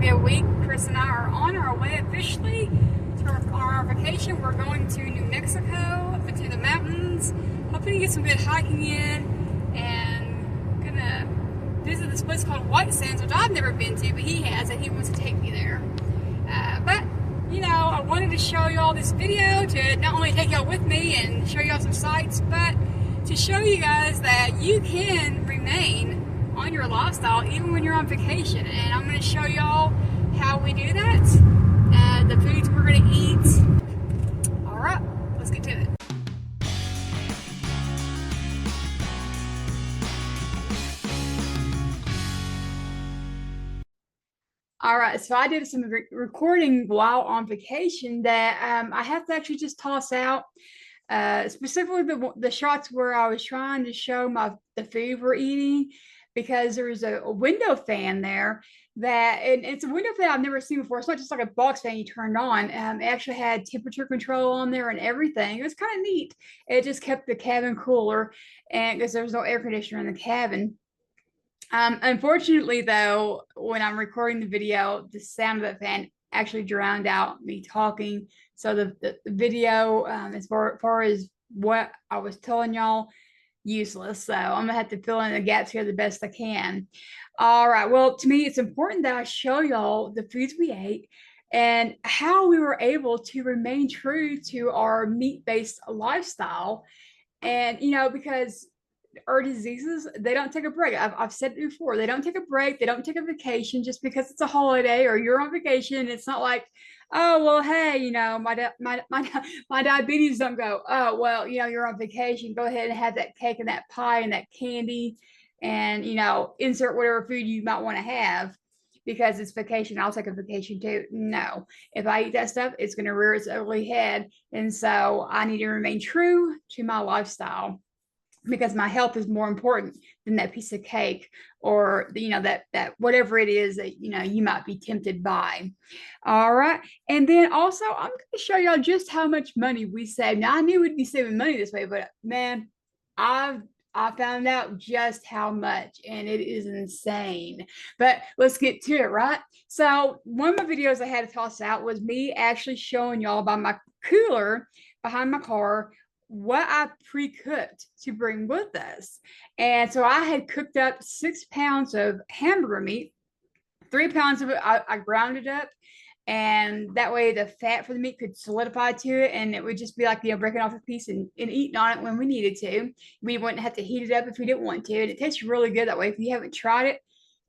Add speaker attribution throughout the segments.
Speaker 1: be a week. Kris and I are on our way officially to our vacation. We're going to New Mexico, up into the mountains, hoping to get some good hiking in, and gonna visit this place called White Sands, which I've never been to, but he has, and he wants to take me there. But you know, I wanted to show y'all this video to not only take y'all with me and show y'all some sights, but to show you guys that you can remain on your lifestyle even when you're on vacation. And I'm going to show y'all how we do that, the foods we're going to eat. All right, let's get to it. All right, so I did some recording while on vacation that I have to actually just toss out. Specifically the shots where I was trying to show the food we're eating, because there was a window fan there and it's a window fan I've never seen before. It's not just like a box fan you turned on. It actually had temperature control on there and everything. It was kind of neat. It just kept the cabin cooler, and because there was no air conditioner in the cabin. Unfortunately, though, when I'm recording the video, the sound of that fan actually drowned out me talking. So the video, as far as what I was telling y'all, useless. So I'm gonna have to fill in the gaps here the best I can. All right. Well, to me, it's important that I show y'all the foods we ate and how we were able to remain true to our meat-based lifestyle. And because our diseases, they don't take a break. I've said it before, they don't take a break, they don't take a vacation just because it's a holiday or you're on vacation. It's not like, oh well, hey, my diabetes don't go, oh well, you're on vacation, go ahead and have that cake and that pie and that candy, and insert whatever food you might want to have because it's vacation. I'll take a vacation too. No, if I eat that stuff, it's going to rear its ugly head. And so I need to remain true to my lifestyle, because my health is more important than that piece of cake or that whatever it is that you might be tempted by. All right. And then also I'm going to show y'all just how much money we save. Now I knew we'd be saving money this way, but man, I found out just how much, and it is insane. But let's get to it, right? So one of my videos I had to toss out was me actually showing y'all by my cooler behind my car what I pre-cooked to bring with us. And so I had cooked up 6 pounds of hamburger meat. 3 pounds of it I ground it up, and that way the fat for the meat could solidify to it, and it would just be like breaking off a piece and eating on it when we needed to. We wouldn't have to heat it up if we didn't want to, and it tastes really good that way. If you haven't tried it,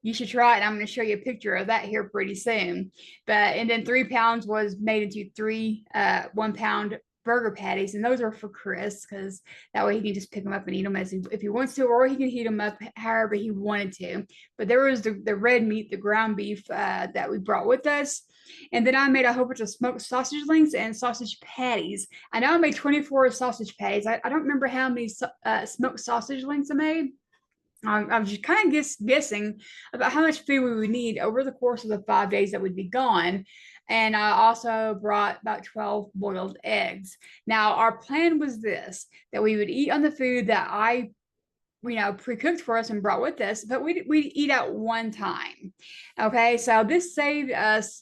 Speaker 1: you should try it. I'm going to show you a picture of that here pretty soon. And then 3 pounds was made into 3 1-pound burger patties, and those are for Kris, because that way he can just pick them up and eat them if he wants to, or he can heat them up however he wanted to. But there was the red meat, the ground beef that we brought with us. And then I made a whole bunch of smoked sausage links and sausage patties. I know I made 24 sausage patties. I don't remember how many smoked sausage links I made. I was just kind of guessing about how much food we would need over the course of the 5 days that we'd be gone. And I also brought about 12 boiled eggs. Now, our plan was this, that we would eat on the food that I pre-cooked for us and brought with us, but we'd eat out one time. Okay, so this saved us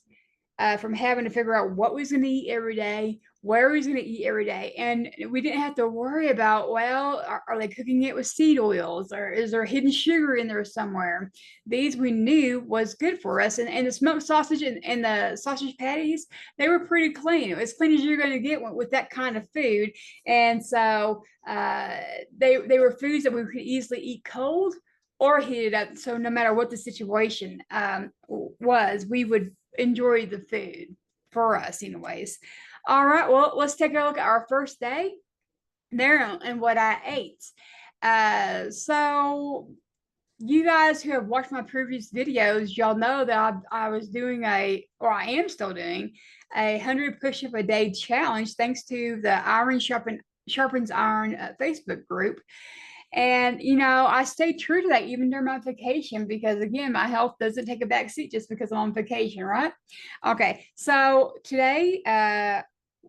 Speaker 1: from having to figure out what we was going to eat every day, where we was going to eat every day. And we didn't have to worry about, well, are they cooking it with seed oils, or is there hidden sugar in there somewhere? These we knew was good for us. And the smoked sausage and the sausage patties, they were pretty clean. It was as clean as you're going to get with that kind of food. And so they were foods that we could easily eat cold or heat it up. So no matter what the situation was, we would enjoy the food for us anyways. All right, well, let's take a look at our first day there and what I ate. So you guys who have watched my previous videos, y'all know that I was doing I am still doing a 100 push-up a day challenge, thanks to the Iron Sharpens Iron Facebook group. And, I stayed true to that even during my vacation, because again, my health doesn't take a back seat just because I'm on vacation, right? Okay, so today,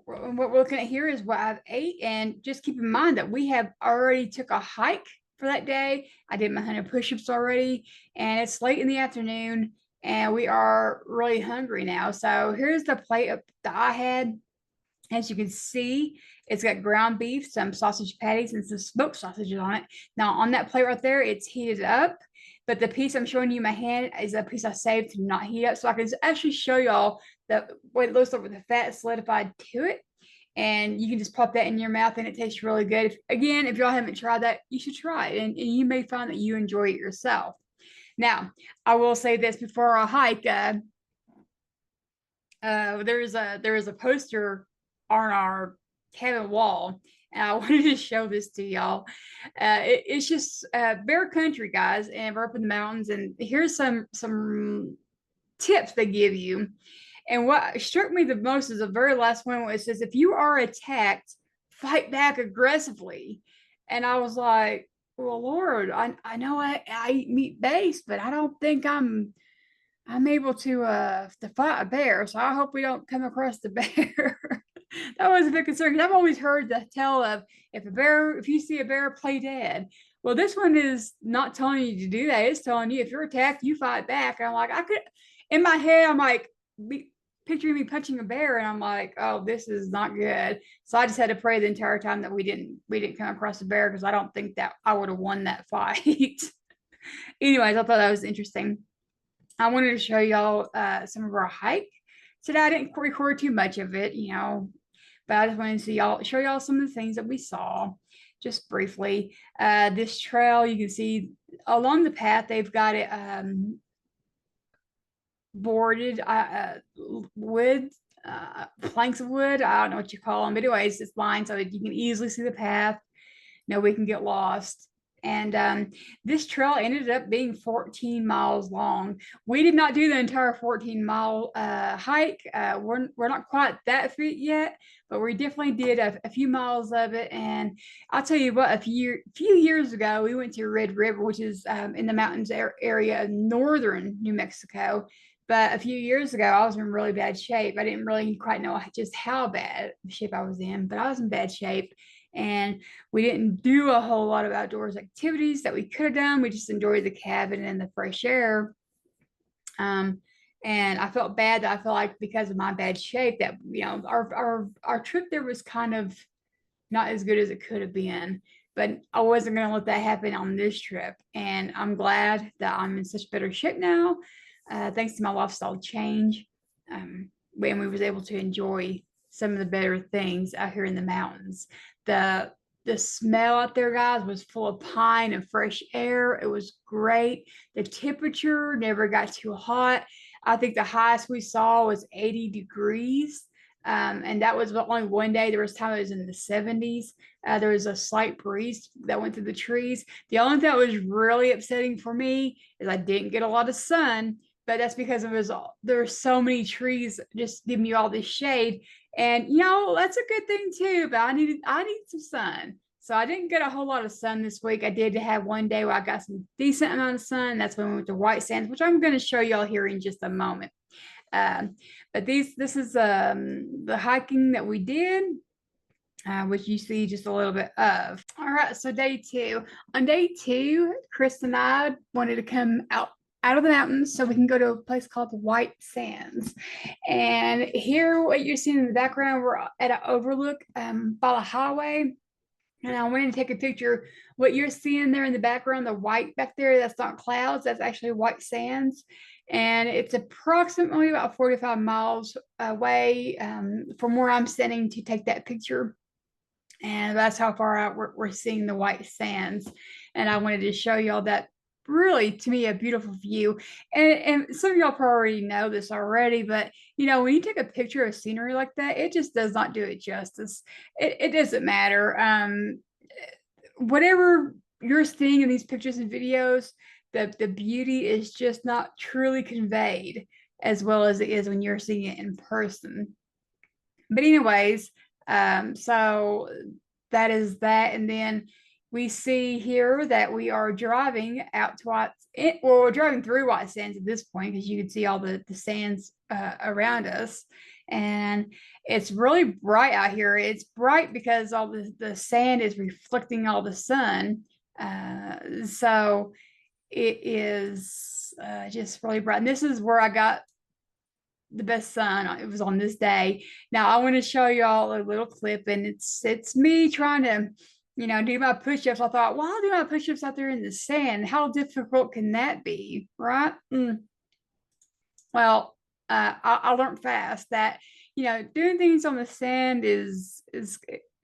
Speaker 1: what we're looking at here is what I've ate. And just keep in mind that we have already took a hike for that day. I did my 100 push-ups already, and it's late in the afternoon, and we are really hungry now. So here's the plate that I had. As you can see, it's got ground beef, some sausage patties, and some smoked sausages on it. Now, on that plate right there, it's heated up, but the piece I'm showing you in my hand is a piece I saved to not heat up. So I can actually show y'all what it looks like with the fat solidified to it. And you can just pop that in your mouth and it tastes really good. Again, if y'all haven't tried that, you should try it, and you may find that you enjoy it yourself. Now, I will say this before I hike. There is a poster on our cabin wall, and I wanted to show this to y'all. It's just bear country, guys, and we're up in the mountains. And here's some tips they give you. And what struck me the most is the very last one, where it says, "If you are attacked, fight back aggressively." And I was like, "Well, Lord, I know I eat meat based, but I don't think I'm able to fight a bear, so I hope we don't come across the bear." That was a big concern, because I've always heard the tale of, if you see a bear, play dead. Well, this one is not telling you to do that. It's telling you if you're attacked, you fight back. And I'm like, in my head, I'm like, picturing me punching a bear, and I'm like, oh, this is not good. So I just had to pray the entire time that we didn't come across a bear, because I don't think that I would have won that fight. Anyways, I thought that was interesting. I wanted to show y'all some of our hike today. I didn't record too much of it, but I just wanted to show y'all some of the things that we saw just briefly. This trail, you can see along the path, they've got it boarded wood, planks of wood. I don't know what you call them, but anyways, it's lined so that you can easily see the path. Nobody can get lost. And this trail ended up being 14 miles long. We did not do the entire 14-mile hike. We're not quite that fit yet, but we definitely did a few miles of it. And I'll tell you what, a few years ago, we went to Red River, which is in the mountains area of northern New Mexico. But a few years ago, I was in really bad shape. I didn't really quite know just how bad shape I was in, but I was in bad shape. And we didn't do a whole lot of outdoors activities that we could have done. We just enjoyed the cabin and the fresh air. And I felt bad that I felt like, because of my bad shape, that our trip there was kind of not as good as it could have been. But I wasn't going to let that happen on this trip. And I'm glad that I'm in such better shape now, thanks to my lifestyle change. When we was able to enjoy some of the better things out here in the mountains. The smell out there, guys, was full of pine and fresh air. It was great. The temperature never got too hot. I think the highest we saw was 80 degrees. And that was only one day. There was time it was in the 70s. There was a slight breeze that went through the trees. The only thing that was really upsetting for me is I didn't get a lot of sun, but that's because there were so many trees just giving you all this shade. And that's a good thing too, but I need some sun. So I didn't get a whole lot of sun this week. I did have one day where I got some decent amount of sun. That's when we went to White Sands, which I'm going to show y'all here in just a moment. But this is the hiking that we did, which you see just a little bit of. All right, so day 2. On day 2, Kris and I wanted to come out of the mountains so we can go to a place called the White Sands. And here, what you're seeing in the background, we're at an overlook by the highway. And I wanted to take a picture. What you're seeing there in the background, the white back there, that's not clouds, that's actually White Sands. And it's approximately about 45 miles away from where I'm standing to take that picture. And that's how far out we're seeing the White Sands. And I wanted to show y'all that, really, to me, a beautiful view. And some of y'all probably already know this already, but when you take a picture of scenery like that, it just does not do it justice. It doesn't matter. Whatever you're seeing in these pictures and videos, the beauty is just not truly conveyed as well as it is when you're seeing it in person. But anyways, so that is that. And then we see here that we are driving out to we're driving through White Sands at this point, because you can see all the sands around us. And it's really bright out here. It's bright because all the sand is reflecting all the sun. So it is just really bright. And this is where I got the best sun. It was on this day. Now I want to show y'all a little clip, and it's me trying to, do my push-ups. I thought, well, I'll do my push-ups out there in the sand. How difficult can that be, right? Well, I learned fast that doing things on the sand is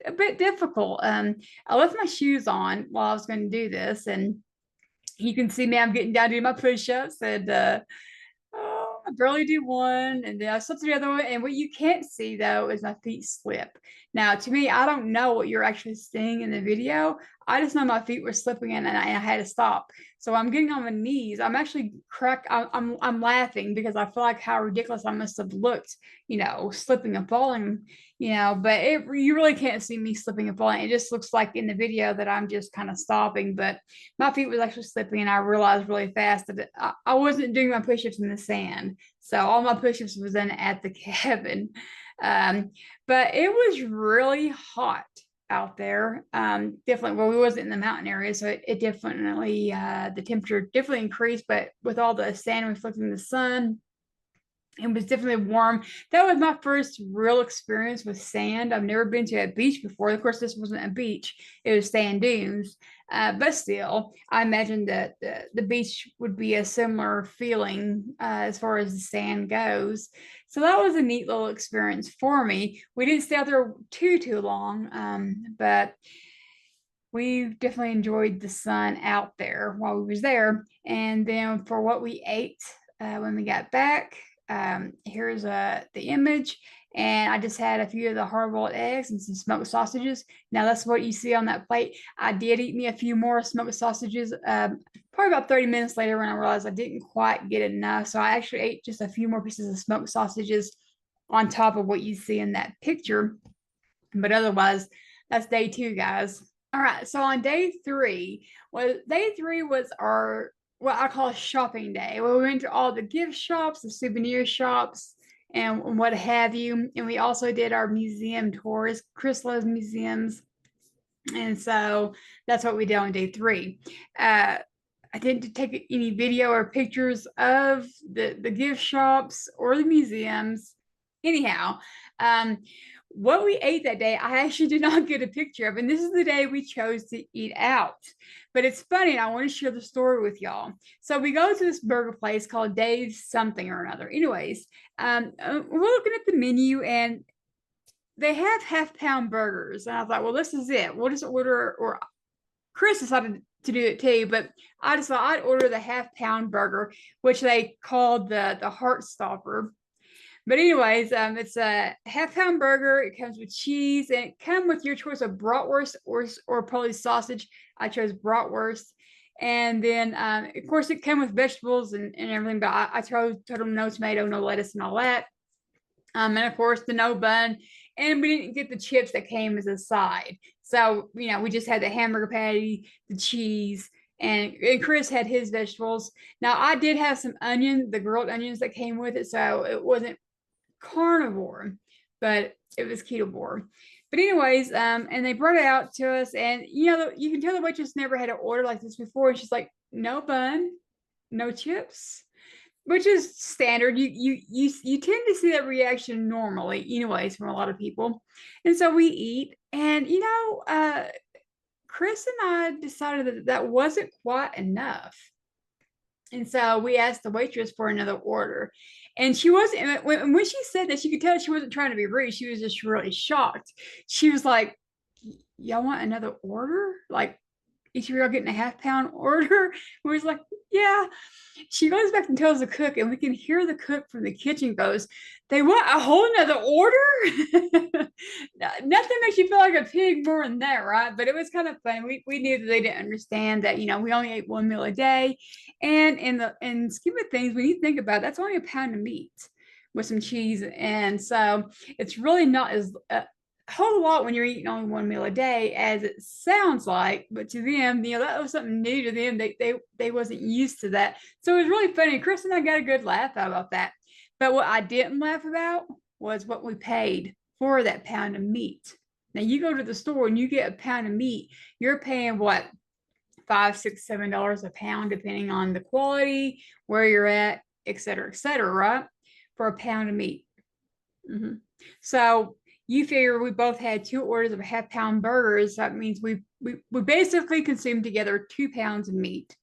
Speaker 1: a bit difficult. I left my shoes on while I was going to do this, and you can see me. I'm getting down to do my push-ups, and I barely do one, and then I slip to the other one. And what you can't see though is my feet slip. Now, to me, I don't know what you're actually seeing in the video. I just know my feet were slipping in, and I had to stop. So I'm getting on my knees. I'm actually I'm laughing because I feel like how ridiculous I must have looked, slipping and falling, But you really can't see me slipping and falling. It just looks like in the video that I'm just kind of stopping, but my feet was actually slipping, and I realized really fast that I wasn't doing my push-ups in the sand. So all my push-ups was done at the cabin. But it was really hot out there. Definitely, well, we wasn't in the mountain area, so it definitely, the temperature definitely increased, but with all the sand reflecting the sun, it was definitely warm. That was my first real experience with sand. I've never been to a beach before. Of course, this wasn't a beach. It was sand dunes. But still, I imagine that the beach would be a similar feeling as far as the sand goes. So that was a neat little experience for me. We didn't stay out there too long, but we definitely enjoyed the sun out there while we was there. And then for what we ate when we got back, here's the image, and I just had a few of the hard-boiled eggs and some smoked sausages. Now that's what you see on that plate. I did eat me a few more smoked sausages probably about 30 minutes later when I realized I didn't quite get enough, so I actually ate just a few more pieces of smoked sausages on top of what you see in that picture. But otherwise, that's day 2, guys. All right, so on day 3, day 3 was our what I call shopping day. Well, we went to all the gift shops, the souvenir shops, and what have you. And we also did our museum tours. Kris loves museums. And so that's what we did on day 3. I didn't take any video or pictures of the gift shops or the museums. Anyhow, what we ate that day, I actually did not get a picture of, and this is the day we chose to eat out. But it's funny, and I want to share the story with y'all. So we go to this burger place called Dave's something or another. Anyways, we're looking at the menu, and they have half-pound burgers. And I thought, well, this is it. We'll just order, or Kris decided to do it too, but I just thought I'd order the half-pound burger, which they called the heart stopper. But anyways, it's a half-pound burger. It comes with cheese, and it comes with your choice of bratwurst or probably sausage. I chose bratwurst. And then, of course, it came with vegetables and everything, but I told them no tomato, no lettuce, and all that. And of course, the no bun. And we didn't get the chips that came as a side. So, we just had the hamburger patty, the cheese, and Kris had his vegetables. Now, I did have some onion, the grilled onions that came with it, so it wasn't carnivore, but it was ketovore. But anyways, and they brought it out to us, and you can tell the waitress never had an order like this before, and she's like, no bun, no chips, which is standard. You tend to see that reaction normally anyways from a lot of people. And so we eat, and Kris and I decided that wasn't quite enough. And so we asked the waitress for another order. And she wasn't, when she said that, you could tell she wasn't trying to be rude. She was just really shocked. She was like, y'all want another order? Like, each of y'all getting a half-pound order? We was like, yeah. She goes back and tells the cook, and we can hear the cook from the kitchen goes, they want a whole nother order? Nothing makes you feel like a pig more than that, right? But it was kind of funny. We knew that they didn't understand that, we only ate 1 meal a day. And in scheme of things, when you think about it, that's only a pound of meat with some cheese. And so it's really not as whole lot when you're eating only 1 meal a day as it sounds like, but to them, that was something new to them. They wasn't used to that. So it was really funny. Kris and I got a good laugh out about that. But what I didn't laugh about was what we paid for that pound of meat. Now you go to the store and you get a pound of meat, you're paying what, $5, $6, $7 a pound, depending on the quality, where you're at, et cetera, right? For a pound of meat. So you figure we both had 2 orders of half-pound burgers. That means we basically consumed together 2 pounds of meat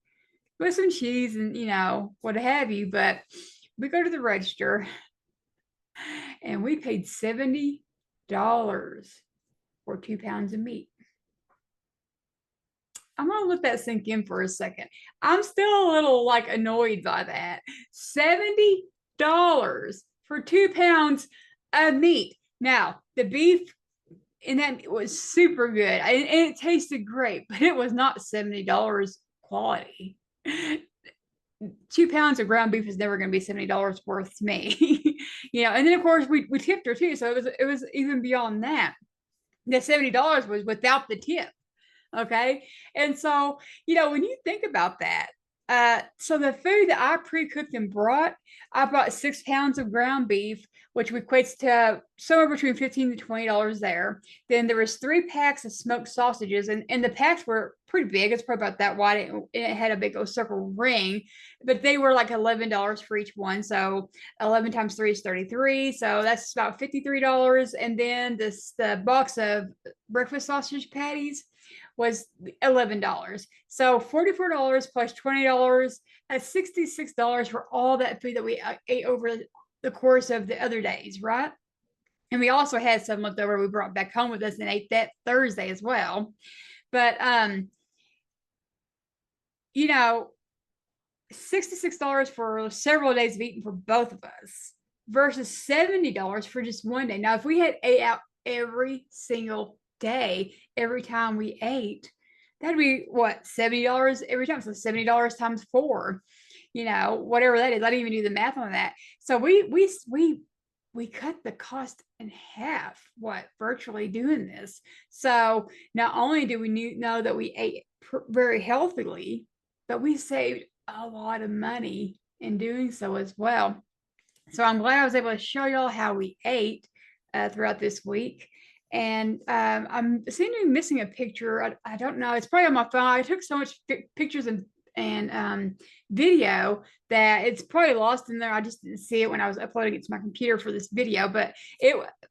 Speaker 1: with some cheese and, you know, what have you. But we go to the register and we paid $70 for 2 pounds of meat. I'm going to let that sink in for a second. I'm still a little like annoyed by that. $70 for 2 pounds of meat. Now, the beef in that was super good and it tasted great, but it was not $70 quality. 2 pounds of ground beef is never going to be $70 worth to me. You know, and then of course we tipped her too, so it was even beyond that. The $70 was without the tip. Okay. And so, you know, when you think about that, so the food that I pre-cooked and brought, I brought 6 pounds of ground beef, which equates to somewhere between $15 to $20 there. Then there was 3 packs of smoked sausages, and the packs were pretty big. It's probably about that wide. It had a big old circle ring, but they were like $11 for each one. So 11 times 3 is 33. So that's about $53. And then the box of breakfast sausage patties was $11. So $44 plus $20, that's $66 for all that food that we ate over the course of the other days, right? And we also had some left over we brought back home with us and ate that Thursday as well. But you know, $66 for several days of eating for both of us versus $70 for just one day. Now, if we had ate out every single day, every time we ate, that'd be what, $70 every time. So $70 times 4, you know, whatever that is. I didn't even do the math on that. So we cut the cost in half, virtually doing this. So not only do we know that we ate very healthily, but we saved a lot of money in doing so as well. So I'm glad I was able to show y'all how we ate throughout this week. And I'm seem to be missing a picture. I don't know. It's probably on my phone. I took so much pictures and video that it's probably lost in there. I just didn't see it when I was uploading it to my computer for this video. But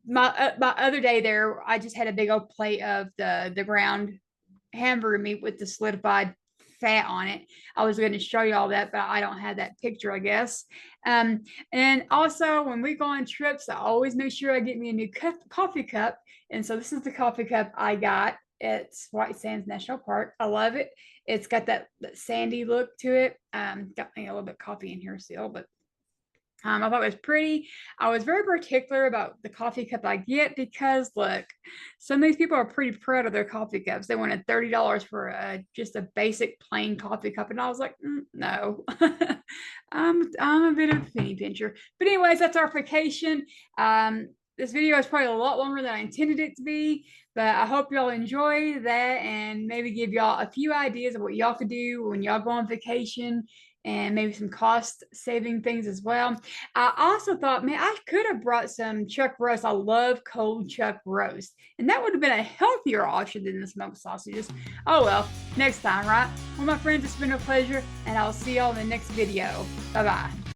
Speaker 1: my other day there, I just had a big old plate of the ground hamburger meat with the solidified fat on it. I was going to show you all that, but I don't have that picture, I guess. And also when we go on trips, I always make sure I get me a new coffee cup. And so this is the coffee cup I got. It's White Sands National Park. I love it. It's got that sandy look to it. Got me a little bit of coffee in here still, but I thought it was pretty. I was very particular about the coffee cup I get because, look, some of these people are pretty proud of their coffee cups. They wanted $30 for just a basic plain coffee cup, and I was like, no. I'm a bit of a penny pincher. But anyways, that's our vacation. This video is probably a lot longer than I intended it to be, but I hope y'all enjoy that and maybe give y'all a few ideas of what y'all could do when y'all go on vacation, and maybe some cost saving things as well. I also thought, man, I could have brought some chuck roast. I love cold chuck roast, and that would have been a healthier option than the smoked sausages. Oh well, next time, right? Well, my friends, it's been a pleasure, and I'll see y'all in the next video. Bye-bye.